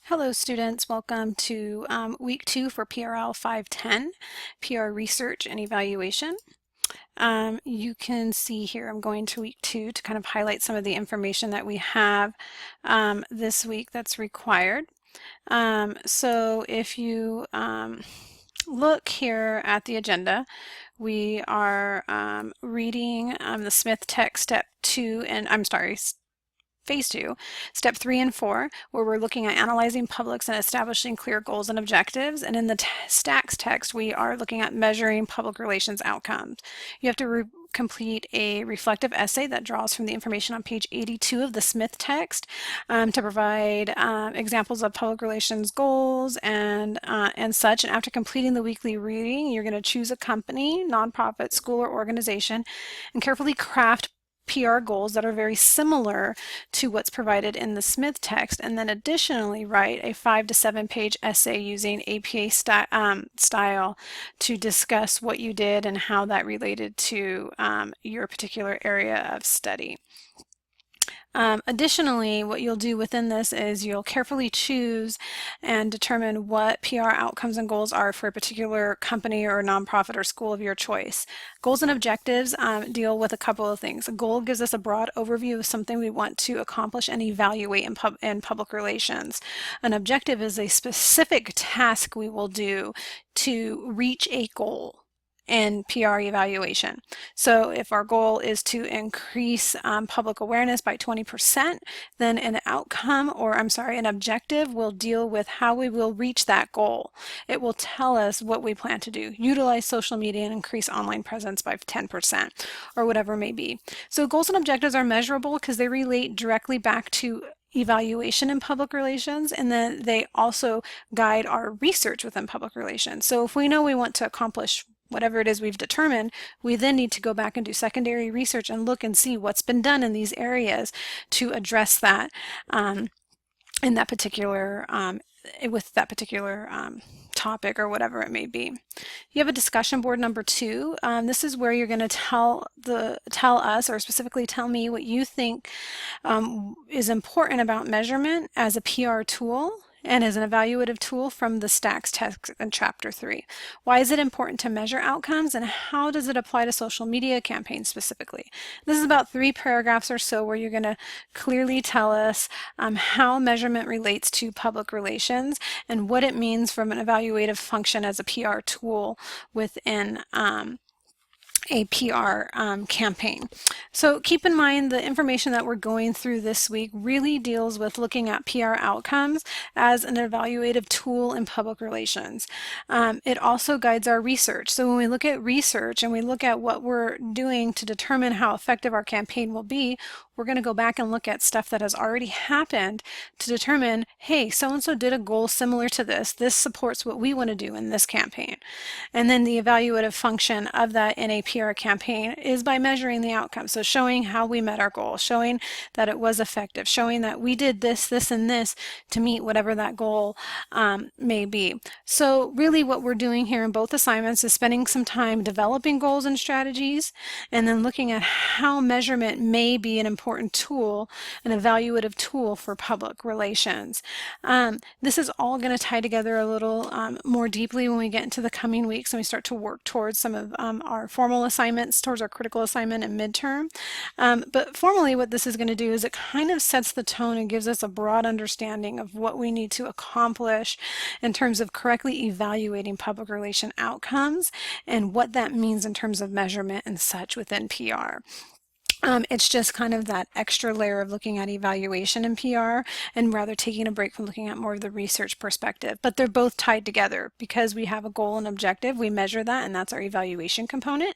Hello students, welcome to week 2 for PRL 510, PR Research and Evaluation. You can see here I'm going to week 2 to kind of highlight some of the information that we have this week that's required. So if you look here at the agenda, we are reading the Smith Text Step 2 and Phase 2, Step 3 and 4, where we're looking at analyzing publics and establishing clear goals and objectives. And in the STACS text, we are looking at measuring public relations outcomes. You have to complete a reflective essay that draws from the information on page 82 of the Smith text to provide examples of public relations goals and such. And after completing the weekly reading, you're going to choose a company, nonprofit, school, or organization and carefully craft PR goals that are very similar to what's provided in the Smith text, and then additionally write a 5 to 7 page essay using APA style to discuss what you did and how that related to your particular area of study. Additionally, what you'll do within this is you'll carefully choose and determine what PR outcomes and goals are for a particular company or nonprofit or school of your choice. Goals and objectives deal with a couple of things. A goal gives us a broad overview of something we want to accomplish and evaluate in public relations. An objective is a specific task we will do to reach a goal in PR evaluation. So if our goal is to increase public awareness by 20%, then an objective will deal with how we will reach that goal. It will tell us what we plan to do. Utilize social media and increase online presence by 10% or whatever it may be. So goals and objectives are measurable because they relate directly back to evaluation in public relations, and then they also guide our research within public relations. So if we know we want to accomplish whatever it is we've determined, we then need to go back and do secondary research and look and see what's been done in these areas to address that in that particular with that particular topic or whatever it may be. You have a discussion board number 2. This is where you're going to tell us, or specifically tell me, what you think is important about measurement as a PR tool and as an evaluative tool from the STACS text in Chapter 3. Why is it important to measure outcomes, and how does it apply to social media campaigns specifically? This is about 3 paragraphs or so where you're going to clearly tell us how measurement relates to public relations and what it means from an evaluative function as a PR tool within a PR campaign. So keep in mind the information that we're going through this week really deals with looking at PR outcomes as an evaluative tool in public relations. It also guides our research. So when we look at research and we look at what we're doing to determine how effective our campaign will be, we're going to go back and look at stuff that has already happened to determine, hey, so-and-so did a goal similar to this. This supports what we want to do in this campaign. And then the evaluative function of that in a PR campaign is by measuring the outcome. So showing how we met our goal, showing that it was effective, showing that we did this, this, and this to meet whatever that goal may be. So really what we're doing here in both assignments is spending some time developing goals and strategies, and then looking at how measurement may be an important tool, an evaluative tool for public relations. This is all going to tie together a little more deeply when we get into the coming weeks and we start to work towards some of our formal assignments, towards our critical assignment and midterm. But formally what this is going to do is it kind of sets the tone and gives us a broad understanding of what we need to accomplish in terms of correctly evaluating public relation outcomes and what that means in terms of measurement and such within PR. It's just kind of that extra layer of looking at evaluation in PR and rather taking a break from looking at more of the research perspective. But they're both tied together because we have a goal and objective. We measure that, and that's our evaluation component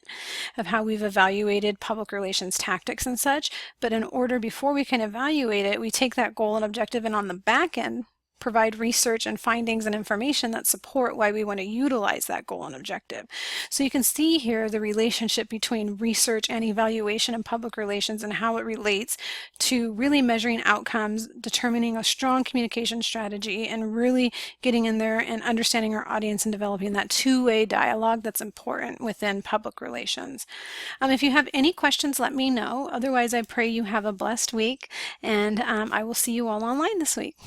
of how we've evaluated public relations tactics and such. But in order, before we can evaluate it, we take that goal and objective and on the back end provide research and findings and information that support why we want to utilize that goal and objective. So you can see here the relationship between research and evaluation in public relations and how it relates to really measuring outcomes, determining a strong communication strategy, and really getting in there and understanding our audience and developing that two-way dialogue that's important within public relations. If you have any questions, let me know. Otherwise, I pray you have a blessed week, and I will see you all online this week.